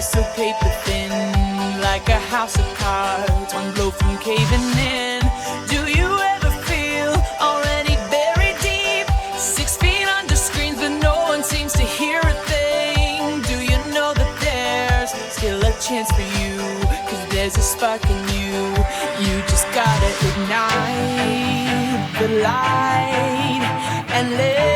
still so paper thin, like a house of cards, one blow from caving in. Do you ever feel already buried deep, 6 feet under screens, but no one seems to hear a thing? Do you know that there's still a chance for you, 'cause there's a spark in you. You just gotta ignite the light and let